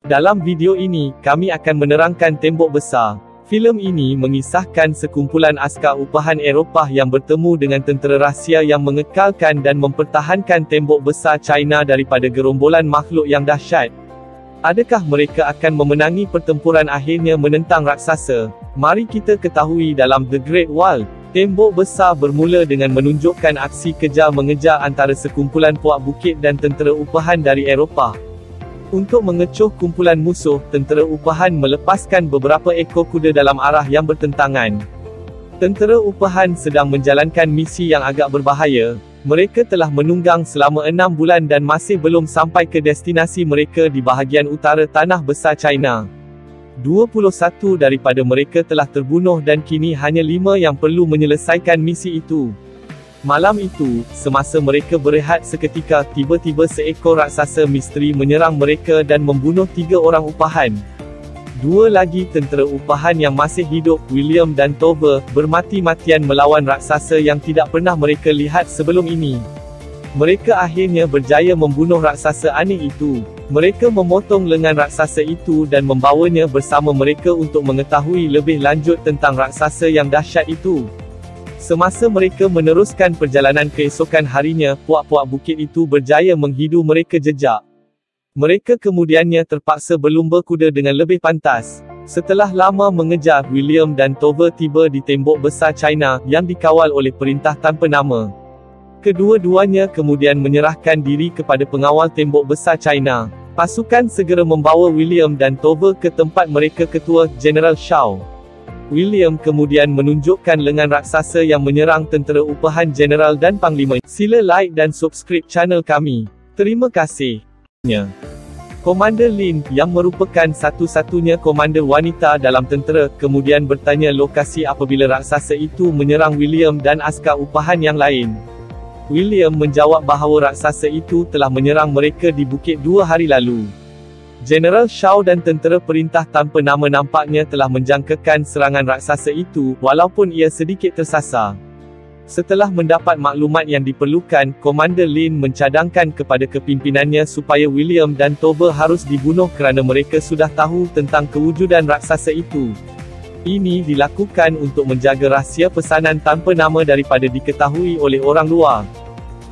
Dalam video ini, kami akan menerangkan Tembok Besar. Filem ini mengisahkan sekumpulan askar upahan Eropah yang bertemu dengan tentera Rusia yang mengekalkan dan mempertahankan Tembok Besar China daripada gerombolan makhluk yang dahsyat. Adakah mereka akan memenangi pertempuran akhirnya menentang raksasa? Mari kita ketahui dalam The Great Wall. Tembok Besar bermula dengan menunjukkan aksi kejar-mengejar antara sekumpulan puak bukit dan tentera upahan dari Eropah. Untuk mengecoh kumpulan musuh, tentera upahan melepaskan beberapa ekor kuda dalam arah yang bertentangan. Tentera upahan sedang menjalankan misi yang agak berbahaya. Mereka telah menunggang selama 6 bulan dan masih belum sampai ke destinasi mereka di bahagian utara Tanah Besar China. 21 daripada mereka telah terbunuh dan kini hanya 5 yang perlu menyelesaikan misi itu. Malam itu, semasa mereka berehat seketika, tiba-tiba seekor raksasa misteri menyerang mereka dan membunuh 3 orang upahan. 2 lagi tentera upahan yang masih hidup, William dan Tove, bermati-matian melawan raksasa yang tidak pernah mereka lihat sebelum ini. Mereka akhirnya berjaya membunuh raksasa aneh itu. Mereka memotong lengan raksasa itu dan membawanya bersama mereka untuk mengetahui lebih lanjut tentang raksasa yang dahsyat itu. Semasa mereka meneruskan perjalanan keesokan harinya, puak-puak bukit itu berjaya menghidu mereka jejak. Mereka kemudiannya terpaksa berlumba kuda dengan lebih pantas. Setelah lama mengejar, William dan Tove tiba di Tembok Besar China, yang dikawal oleh perintah tanpa nama. Kedua-duanya kemudian menyerahkan diri kepada pengawal Tembok Besar China. Pasukan segera membawa William dan Tove ke tempat mereka ketua, General Shaw. William kemudian menunjukkan lengan raksasa yang menyerang tentera upahan General dan Panglima. Sila like dan subscribe channel kami. Terima kasih. Komander Lin, yang merupakan satu-satunya komander wanita dalam tentera, kemudian bertanya lokasi apabila raksasa itu menyerang William dan askar upahan yang lain. William menjawab bahawa raksasa itu telah menyerang mereka di bukit 2 hari lalu. General Shaw dan tentera perintah tanpa nama nampaknya telah menjangkakan serangan raksasa itu, walaupun ia sedikit tersasar. Setelah mendapat maklumat yang diperlukan, Komander Lin mencadangkan kepada kepimpinannya supaya William dan Tove harus dibunuh kerana mereka sudah tahu tentang kewujudan raksasa itu. Ini dilakukan untuk menjaga rahsia pesanan tanpa nama daripada diketahui oleh orang luar.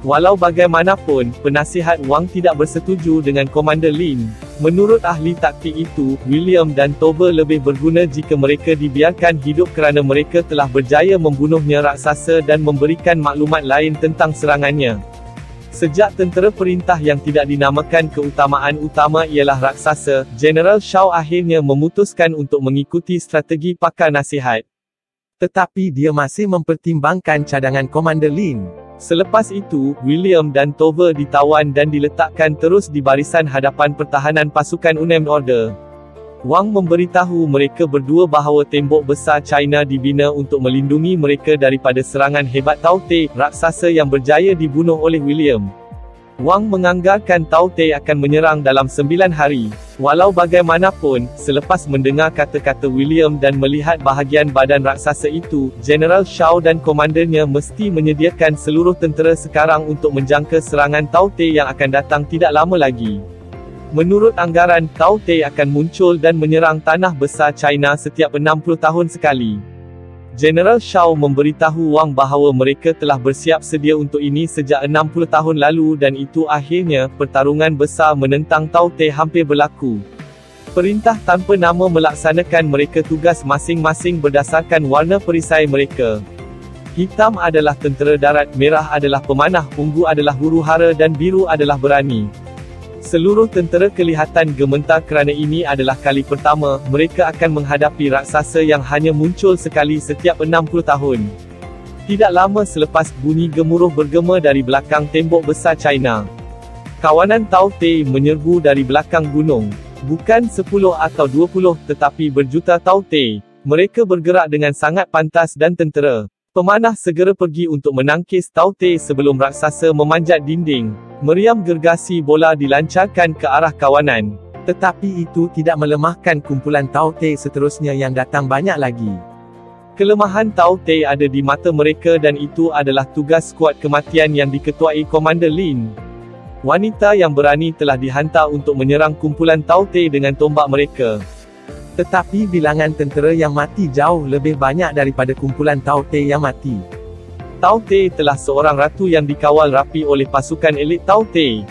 Walau bagaimanapun, penasihat Wang tidak bersetuju dengan Komander Lin. Menurut ahli taktik itu, William dan Tove lebih berguna jika mereka dibiarkan hidup kerana mereka telah berjaya membunuhnya raksasa dan memberikan maklumat lain tentang serangannya. Sejak tentera perintah yang tidak dinamakan keutamaan utama ialah raksasa, General Shaw akhirnya memutuskan untuk mengikuti strategi pakar nasihat. Tetapi dia masih mempertimbangkan cadangan Komander Lin. Selepas itu, William dan Tove ditawan dan diletakkan terus di barisan hadapan pertahanan pasukan Unnamed Order. Wang memberitahu mereka berdua bahawa Tembok Besar China dibina untuk melindungi mereka daripada serangan hebat Tao Te, raksasa yang berjaya dibunuh oleh William. Wang menganggarkan Tao Te akan menyerang dalam 9 hari. Walau bagaimanapun, selepas mendengar kata-kata William dan melihat bahagian badan raksasa itu, General Shaw dan komandernya mesti menyediakan seluruh tentera sekarang untuk menjangka serangan Tao Te yang akan datang tidak lama lagi. Menurut anggaran, Tao Te akan muncul dan menyerang Tanah Besar China setiap 60 tahun sekali. General Shaw memberitahu Wang bahawa mereka telah bersiap sedia untuk ini sejak 60 tahun lalu dan itu akhirnya, pertarungan besar menentang Tao Te hampir berlaku. Perintah tanpa nama melaksanakan mereka tugas masing-masing berdasarkan warna perisai mereka. Hitam adalah tentera darat, merah adalah pemanah, ungu adalah huru-hara dan biru adalah berani. Seluruh tentera kelihatan gemetar kerana ini adalah kali pertama mereka akan menghadapi raksasa yang hanya muncul sekali setiap 60 tahun. Tidak lama selepas, bunyi gemuruh bergema dari belakang Tembok Besar China. Kawanan Tao Te menyerbu dari belakang gunung. Bukan 10 atau 20, tetapi berjuta Tao Te. Mereka bergerak dengan sangat pantas dan tentera. Pemanah segera pergi untuk menangkis Tao Te sebelum raksasa memanjat dinding. Meriam gergasi bola dilancarkan ke arah kawanan. Tetapi itu tidak melemahkan kumpulan Tao Te seterusnya yang datang banyak lagi. Kelemahan Tao Te ada di mata mereka dan itu adalah tugas skuad kematian yang diketuai Komander Lin. Wanita yang berani telah dihantar untuk menyerang kumpulan Tau Te dengan tombak mereka. Tetapi bilangan tentera yang mati jauh lebih banyak daripada kumpulan Tau Te yang mati. Tau Te telah seorang ratu yang dikawal rapi oleh pasukan elit Tau Te.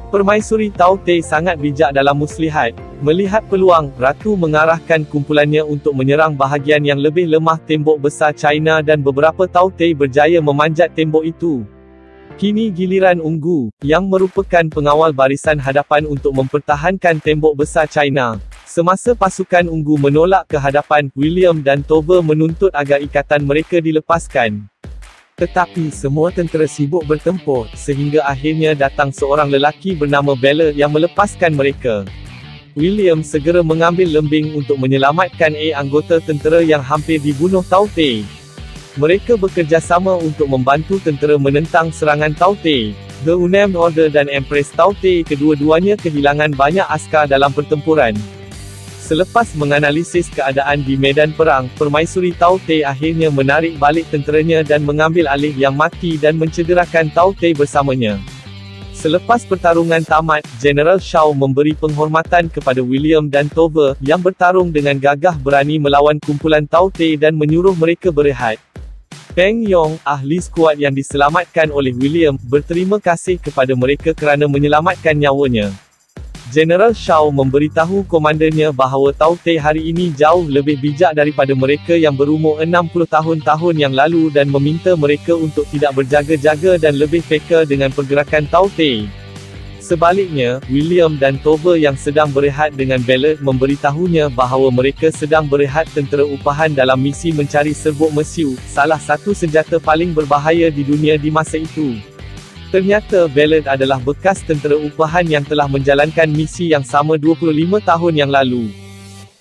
Permaisuri Tau Te sangat bijak dalam muslihat. Melihat peluang, ratu mengarahkan kumpulannya untuk menyerang bahagian yang lebih lemah tembok besar China dan beberapa Tau Te berjaya memanjat tembok itu. Kini giliran Unggu, yang merupakan pengawal barisan hadapan untuk mempertahankan tembok besar China. Semasa pasukan Unggu menolak ke hadapan, William dan Tove menuntut agar ikatan mereka dilepaskan. Tetapi semua tentera sibuk bertempur, sehingga akhirnya datang seorang lelaki bernama Ballard yang melepaskan mereka. William segera mengambil lembing untuk menyelamatkan anggota tentera yang hampir dibunuh Tau Te. Mereka bekerjasama untuk membantu tentera menentang serangan Tau Te. The Unnamed Order dan Empress Tau Te kedua-duanya kehilangan banyak askar dalam pertempuran. Selepas menganalisis keadaan di medan perang, Permaisuri Tau Te akhirnya menarik balik tenteranya dan mengambil alih yang mati dan mencederakan Tau Te bersamanya. Selepas pertarungan tamat, General Shaw memberi penghormatan kepada William dan Tove, yang bertarung dengan gagah berani melawan kumpulan Tau Te dan menyuruh mereka berehat. Peng Yong, ahli skuad yang diselamatkan oleh William, berterima kasih kepada mereka kerana menyelamatkan nyawanya. General Shaw memberitahu komandannya bahawa Tau Te hari ini jauh lebih bijak daripada mereka yang berumur 60 tahun yang lalu dan meminta mereka untuk tidak berjaga-jaga dan lebih peka dengan pergerakan Tau Te. Sebaliknya, William dan Tove yang sedang berehat dengan Ballard memberitahunya bahawa mereka sedang berehat tentera upahan dalam misi mencari serbuk mesiu, salah satu senjata paling berbahaya di dunia di masa itu. Ternyata Ballard adalah bekas tentera upahan yang telah menjalankan misi yang sama 25 tahun yang lalu.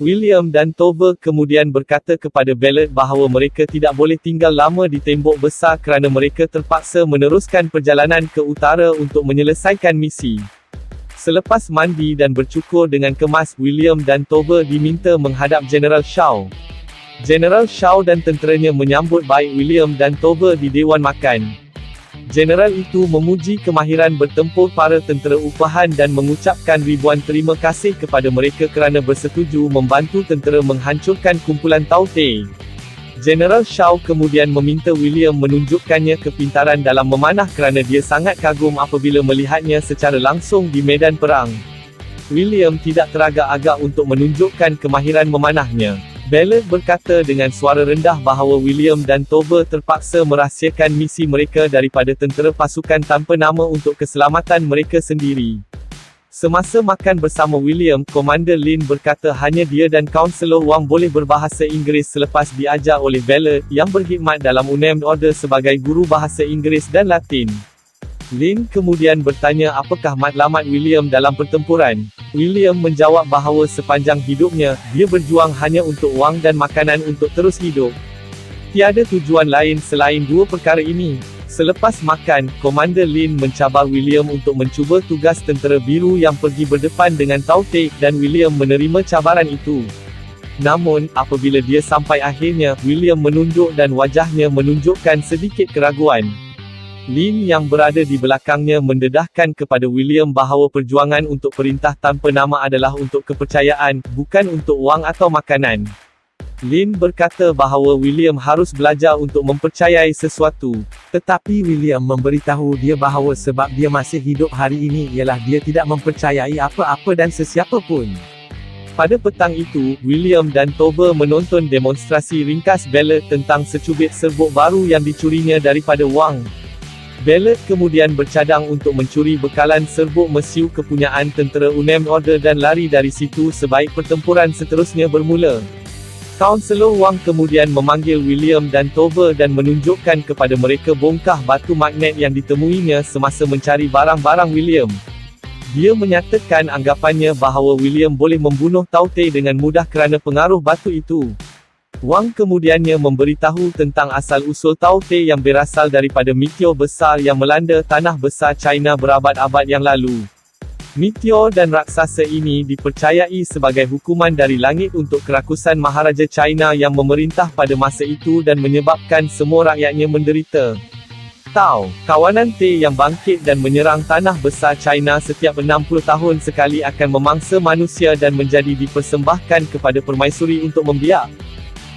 William dan Tove kemudian berkata kepada Ballard bahawa mereka tidak boleh tinggal lama di tembok besar kerana mereka terpaksa meneruskan perjalanan ke utara untuk menyelesaikan misi. Selepas mandi dan bercukur dengan kemas, William dan Tove diminta menghadap General Shaw. General Shaw dan tenteranya menyambut baik William dan Tove di Dewan Makan. General itu memuji kemahiran bertempur para tentera upahan dan mengucapkan ribuan terima kasih kepada mereka kerana bersetuju membantu tentera menghancurkan kumpulan Tau Te. General Shaw kemudian meminta William menunjukkannya kepintaran dalam memanah kerana dia sangat kagum apabila melihatnya secara langsung di medan perang. William tidak teragak-agak untuk menunjukkan kemahiran memanahnya. Ballard berkata dengan suara rendah bahawa William dan Tove terpaksa merahsiakan misi mereka daripada tentera pasukan tanpa nama untuk keselamatan mereka sendiri. Semasa makan bersama William, Komander Lin berkata hanya dia dan Kaunselor Wang boleh berbahasa Inggeris selepas diajar oleh Ballard, yang berkhidmat dalam Unnamed Order sebagai guru bahasa Inggeris dan Latin. Lin kemudian bertanya apakah matlamat William dalam pertempuran. William menjawab bahawa sepanjang hidupnya, dia berjuang hanya untuk wang dan makanan untuk terus hidup. Tiada tujuan lain selain dua perkara ini. Selepas makan, Komander Lin mencabar William untuk mencuba tugas tentera biru yang pergi berdepan dengan Tau Te, dan William menerima cabaran itu. Namun, apabila dia sampai akhirnya, William menunduk dan wajahnya menunjukkan sedikit keraguan. Lin yang berada di belakangnya mendedahkan kepada William bahawa perjuangan untuk perintah tanpa nama adalah untuk kepercayaan, bukan untuk wang atau makanan. Lin berkata bahawa William harus belajar untuk mempercayai sesuatu. Tetapi William memberitahu dia bahawa sebab dia masih hidup hari ini ialah dia tidak mempercayai apa-apa dan sesiapa pun. Pada petang itu, William dan Tove menonton demonstrasi ringkas Ballard tentang secubit serbuk baru yang dicurinya daripada Wang. Ballard kemudian bercadang untuk mencuri bekalan serbuk mesiu kepunyaan tentera Unnamed Order dan lari dari situ sebaik pertempuran seterusnya bermula. Kaunselor Wang kemudian memanggil William dan Tove dan menunjukkan kepada mereka bongkah batu magnet yang ditemuinya semasa mencari barang-barang William. Dia menyatakan anggapannya bahawa William boleh membunuh Tau Te dengan mudah kerana pengaruh batu itu. Wang kemudiannya memberitahu tentang asal-usul Tau Te yang berasal daripada meteor besar yang melanda tanah besar China berabad-abad yang lalu. Meteor dan raksasa ini dipercayai sebagai hukuman dari langit untuk kerakusan Maharaja China yang memerintah pada masa itu dan menyebabkan semua rakyatnya menderita. Tao, kawanan T yang bangkit dan menyerang tanah besar China setiap 60 tahun sekali akan memangsa manusia dan menjadi dipersembahkan kepada permaisuri untuk membiak.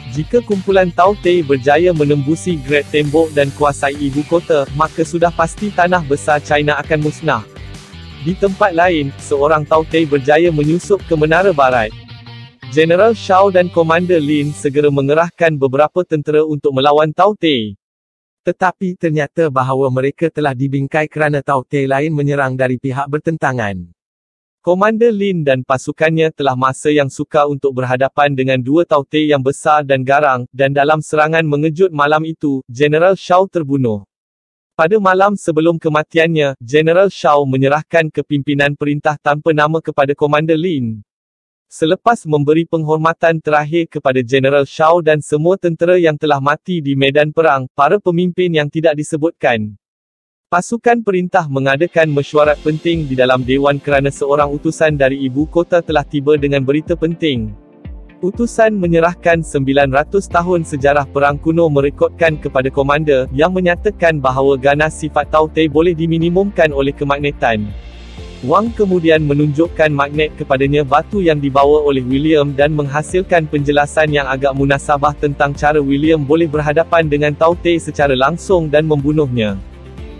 Jika kumpulan Tao Te berjaya menembusi Great Tembok dan kuasai ibu kota, maka sudah pasti tanah besar China akan musnah. Di tempat lain, seorang Tao Te berjaya menyusup ke Menara Barat. General Shao dan Komander Lin segera mengerahkan beberapa tentera untuk melawan Tao Te. Tetapi ternyata bahawa mereka telah dibingkai kerana Tao Te lain menyerang dari pihak bertentangan. Komander Lin dan pasukannya telah masa yang sukar untuk berhadapan dengan dua Tao Te yang besar dan garang, dan dalam serangan mengejut malam itu, General Shao terbunuh. Pada malam sebelum kematiannya, General Shao menyerahkan kepimpinan perintah tanpa nama kepada Komander Lin. Selepas memberi penghormatan terakhir kepada General Shao dan semua tentera yang telah mati di medan perang, para pemimpin yang tidak disebutkan. Pasukan perintah mengadakan mesyuarat penting di dalam dewan kerana seorang utusan dari ibu kota telah tiba dengan berita penting. Utusan menyerahkan 900 tahun sejarah perang kuno merekodkan kepada komander, yang menyatakan bahawa ganas sifat Tao Te boleh diminimumkan oleh kemagnetan. Wang kemudian menunjukkan magnet kepadanya batu yang dibawa oleh William dan menghasilkan penjelasan yang agak munasabah tentang cara William boleh berhadapan dengan Tao Te secara langsung dan membunuhnya.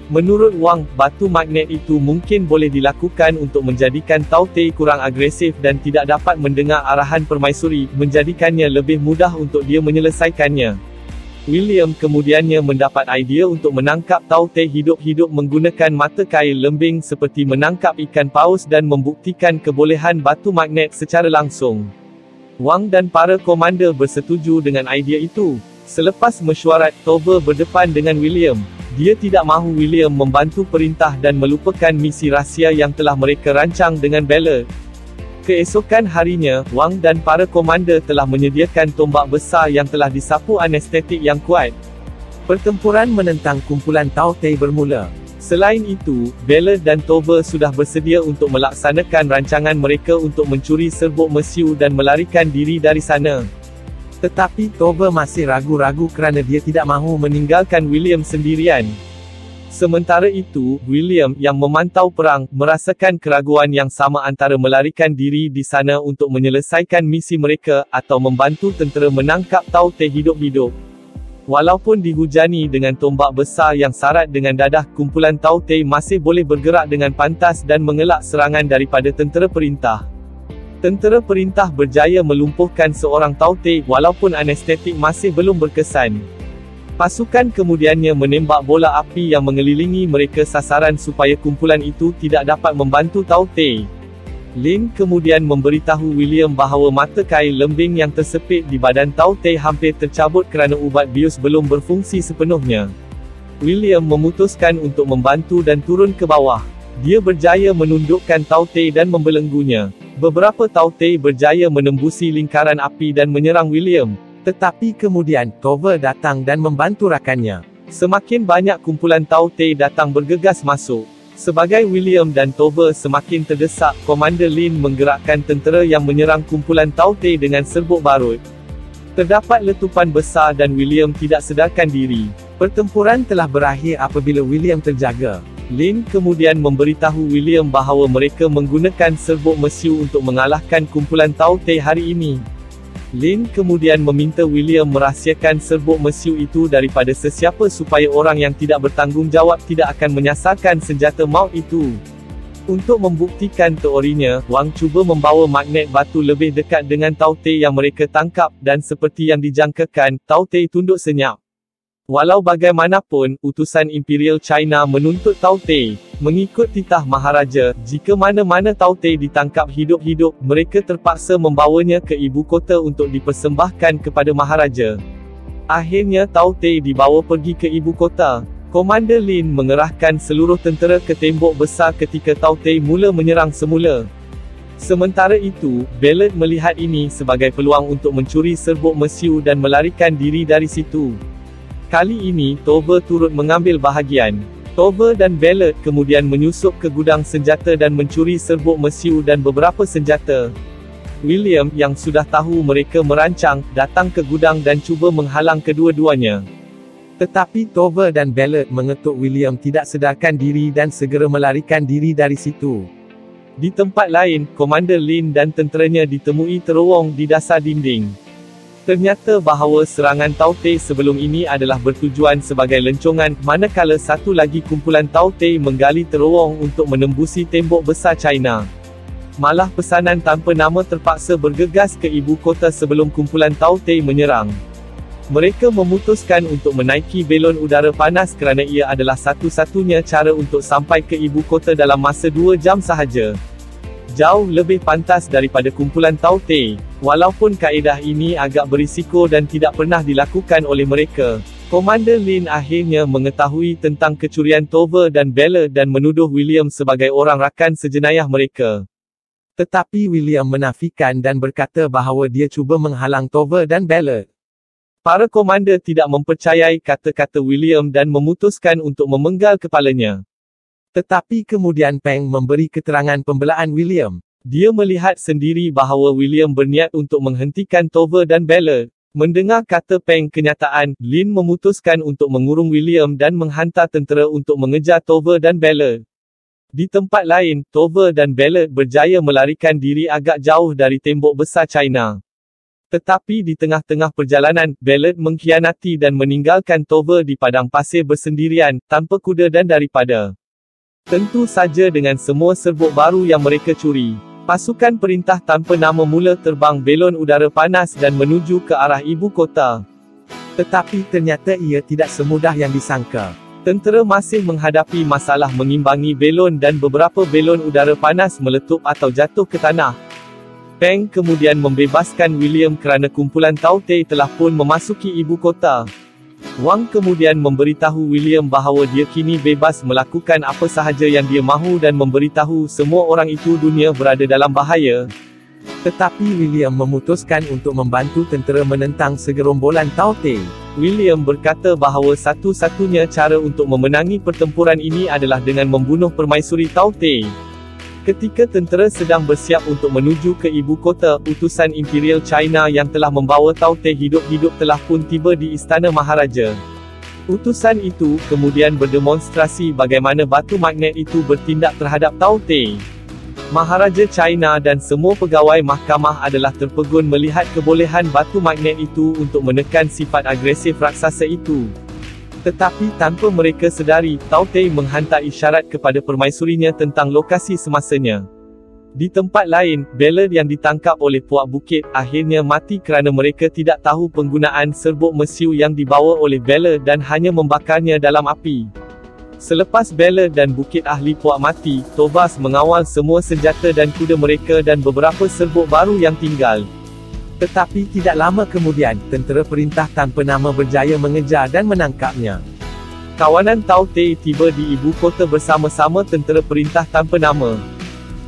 Menurut Wang, batu magnet itu mungkin boleh dilakukan untuk menjadikan Tao Te kurang agresif dan tidak dapat mendengar arahan permaisuri, menjadikannya lebih mudah untuk dia menyelesaikannya. William kemudiannya mendapat idea untuk menangkap Tao Te hidup-hidup menggunakan mata kail lembing seperti menangkap ikan paus dan membuktikan kebolehan batu magnet secara langsung. Wang dan para komander bersetuju dengan idea itu. Selepas mesyuarat, Toba berdepan dengan William. Dia tidak mahu William membantu perintah dan melupakan misi rahsia yang telah mereka rancang dengan Ballard. Keesokan harinya, Wang dan para komander telah menyediakan tombak besar yang telah disapu anestetik yang kuat. Pertempuran menentang kumpulan Tao Te bermula. Selain itu, Ballard dan Toba sudah bersedia untuk melaksanakan rancangan mereka untuk mencuri serbuk mesiu dan melarikan diri dari sana. Tetapi Toba masih ragu-ragu kerana dia tidak mahu meninggalkan William sendirian. Sementara itu, William, yang memantau perang, merasakan keraguan yang sama antara melarikan diri di sana untuk menyelesaikan misi mereka, atau membantu tentera menangkap Tao Te hidup-hidup. Walaupun dihujani dengan tombak besar yang sarat dengan dadah, kumpulan Tao Te masih boleh bergerak dengan pantas dan mengelak serangan daripada tentera perintah. Tentera perintah berjaya melumpuhkan seorang Tao Te, walaupun anestetik masih belum berkesan. Pasukan kemudiannya menembak bola api yang mengelilingi mereka sasaran supaya kumpulan itu tidak dapat membantu Tao Te. Lin kemudian memberitahu William bahawa mata kail lembing yang tersepit di badan Tao Te hampir tercabut kerana ubat bius belum berfungsi sepenuhnya. William memutuskan untuk membantu dan turun ke bawah. Dia berjaya menundukkan Tao Te dan membelenggunya. Beberapa Tao Te berjaya menembusi lingkaran api dan menyerang William. Tetapi kemudian, Toba datang dan membantu rakannya. Semakin banyak kumpulan Tao Te datang bergegas masuk. Sebagai William dan Toba semakin terdesak, Komander Lin menggerakkan tentera yang menyerang kumpulan Tao Te dengan serbuk barut. Terdapat letupan besar dan William tidak sedarkan diri. Pertempuran telah berakhir apabila William terjaga. Lin kemudian memberitahu William bahawa mereka menggunakan serbuk mesiu untuk mengalahkan kumpulan Tao Te hari ini. Lin kemudian meminta William merahsiakan serbuk mesiu itu daripada sesiapa supaya orang yang tidak bertanggungjawab tidak akan menyasarkan senjata maut itu. Untuk membuktikan teorinya, Wang cuba membawa magnet batu lebih dekat dengan Tao Te yang mereka tangkap, dan seperti yang dijangkakan, Tao Te tunduk senyap. Walau bagaimanapun, utusan Imperial China menuntut Tao Te. Mengikut titah Maharaja, jika mana-mana Tao Te ditangkap hidup-hidup, mereka terpaksa membawanya ke ibu kota untuk dipersembahkan kepada Maharaja. Akhirnya Tao Te dibawa pergi ke ibu kota. Komander Lin mengerahkan seluruh tentera ke tembok besar ketika Tao Te mula menyerang semula. Sementara itu, Ballard melihat ini sebagai peluang untuk mencuri serbuk mesiu dan melarikan diri dari situ. Kali ini, Toba turut mengambil bahagian. Toba dan Ballard kemudian menyusup ke gudang senjata dan mencuri serbuk mesiu dan beberapa senjata. William, yang sudah tahu mereka merancang, datang ke gudang dan cuba menghalang kedua-duanya. Tetapi Tove dan Ballard mengetuk William tidak sedarkan diri dan segera melarikan diri dari situ. Di tempat lain, Komander Lin dan tenteranya ditemui terowong di dasar dinding. Ternyata bahawa serangan Taote sebelum ini adalah bertujuan sebagai lencongan, manakala satu lagi kumpulan Taote menggali terowong untuk menembusi tembok besar China. Malah pesanan tanpa nama terpaksa bergegas ke ibu kota sebelum kumpulan Taote menyerang. Mereka memutuskan untuk menaiki belon udara panas kerana ia adalah satu-satunya cara untuk sampai ke ibu kota dalam masa 2 jam sahaja. Jauh lebih pantas daripada kumpulan Taote. Walaupun kaedah ini agak berisiko dan tidak pernah dilakukan oleh mereka, Komander Lin akhirnya mengetahui tentang kecurian Tove dan Ballard dan menuduh William sebagai orang rakan sejenayah mereka. Tetapi William menafikan dan berkata bahawa dia cuba menghalang Tove dan Ballard. Para komander tidak mempercayai kata-kata William dan memutuskan untuk memenggal kepalanya. Tetapi kemudian Peng memberi keterangan pembelaan William. Dia melihat sendiri bahawa William berniat untuk menghentikan Tove dan Ballard. Mendengar kata Peng kenyataan, Lin memutuskan untuk mengurung William dan menghantar tentera untuk mengejar Tove dan Ballard. Di tempat lain, Tove dan Ballard berjaya melarikan diri agak jauh dari tembok besar China. Tetapi di tengah-tengah perjalanan, Ballard mengkhianati dan meninggalkan Tove di padang pasir bersendirian, tanpa kuda dan daripada. Tentu saja dengan semua serbuk baru yang mereka curi. Pasukan perintah tanpa nama mula terbang belon udara panas dan menuju ke arah ibu kota. Tetapi ternyata ia tidak semudah yang disangka. Tentera masih menghadapi masalah mengimbangi belon dan beberapa belon udara panas meletup atau jatuh ke tanah. Peng kemudian membebaskan William kerana kumpulan Taote telah pun memasuki ibu kota. Wang kemudian memberitahu William bahawa dia kini bebas melakukan apa sahaja yang dia mahu dan memberitahu semua orang itu dunia berada dalam bahaya. Tetapi William memutuskan untuk membantu tentera menentang segerombolan Taote. William berkata bahawa satu-satunya cara untuk memenangi pertempuran ini adalah dengan membunuh permaisuri Taote. Ketika tentera sedang bersiap untuk menuju ke ibu kota, utusan Imperial China yang telah membawa Taote hidup-hidup telah pun tiba di Istana Maharaja. Utusan itu kemudian berdemonstrasi bagaimana batu magnet itu bertindak terhadap Taote. Maharaja China dan semua pegawai mahkamah adalah terpegun melihat kebolehan batu magnet itu untuk menekan sifat agresif raksasa itu. Tetapi tanpa mereka sedari, Taote menghantar isyarat kepada permaisurinya tentang lokasi semasanya. Di tempat lain, Ballard yang ditangkap oleh Puak Bukit, akhirnya mati kerana mereka tidak tahu penggunaan serbuk mesiu yang dibawa oleh Ballard dan hanya membakarnya dalam api. Selepas Ballard dan Bukit Ahli Puak mati, Tobas mengawal semua senjata dan kuda mereka dan beberapa serbuk baru yang tinggal. Tetapi tidak lama kemudian, tentera perintah tanpa nama berjaya mengejar dan menangkapnya. Kawanan Taote tiba di ibu kota bersama-sama tentera perintah tanpa nama.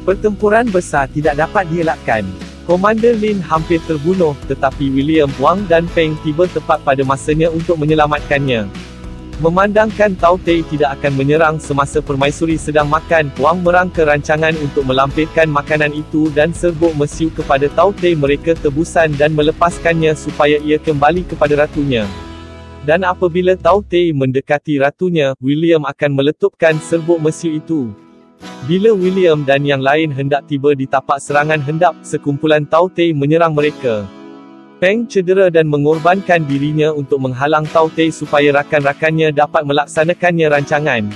Pertempuran besar tidak dapat dielakkan. Komander Lin hampir terbunuh, tetapi William, Wang dan Peng tiba tepat pada masanya untuk menyelamatkannya. Memandangkan Taote tidak akan menyerang semasa permaisuri sedang makan, Wang merangka rancangan untuk melampirkan makanan itu dan serbuk mesiu kepada Taote mereka tebusan dan melepaskannya supaya ia kembali kepada ratunya. Dan apabila Taote mendekati ratunya, William akan meletupkan serbuk mesiu itu. Bila William dan yang lain hendak tiba di tapak serangan hendap, sekumpulan Taote menyerang mereka. Peng cedera dan mengorbankan dirinya untuk menghalang Taote supaya rakan-rakannya dapat melaksanakannya rancangan.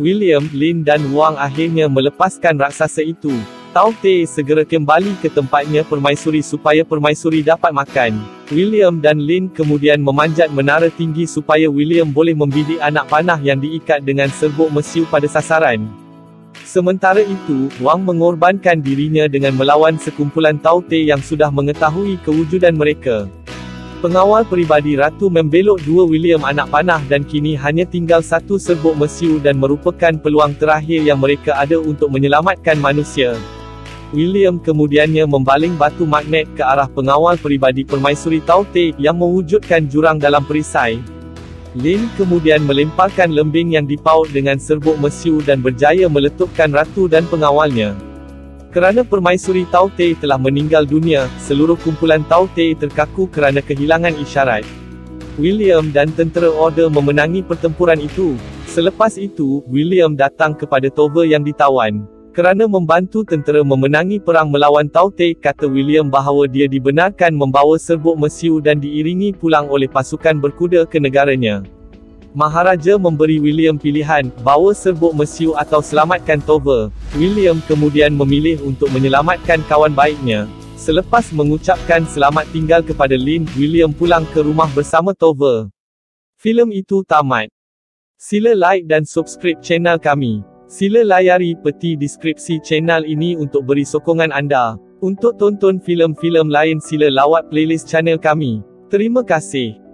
William, Lin dan Wang akhirnya melepaskan raksasa itu. Taote segera kembali ke tempatnya permaisuri supaya permaisuri dapat makan. William dan Lin kemudian memanjat menara tinggi supaya William boleh membidik anak panah yang diikat dengan serbuk mesiu pada sasaran. Sementara itu, Wang mengorbankan dirinya dengan melawan sekumpulan Taote yang sudah mengetahui kewujudan mereka. Pengawal peribadi Ratu membelok dua William anak panah dan kini hanya tinggal satu serbuk mesiu dan merupakan peluang terakhir yang mereka ada untuk menyelamatkan manusia. William kemudiannya membaling batu magnet ke arah pengawal peribadi permaisuri Taote yang mewujudkan jurang dalam perisai. Lin kemudian melemparkan lembing yang dipaut dengan serbuk mesiu dan berjaya meletupkan ratu dan pengawalnya. Kerana permaisuri Taote telah meninggal dunia, seluruh kumpulan Taote terkaku kerana kehilangan isyarat. William dan tentera Order memenangi pertempuran itu. Selepas itu, William datang kepada Tove yang ditawan. Kerana membantu tentera memenangi perang melawan Tautek, kata William bahawa dia dibenarkan membawa serbuk mesiu dan diiringi pulang oleh pasukan berkuda ke negaranya. Maharaja memberi William pilihan, bawa serbuk mesiu atau selamatkan Tove. William kemudian memilih untuk menyelamatkan kawan baiknya. Selepas mengucapkan selamat tinggal kepada Lynn, William pulang ke rumah bersama Tove. Filem itu tamat. Sila like dan subscribe channel kami. Sila layari peti deskripsi channel ini untuk beri sokongan anda. Untuk tonton filem-filem lain sila lawat playlist channel kami. Terima kasih.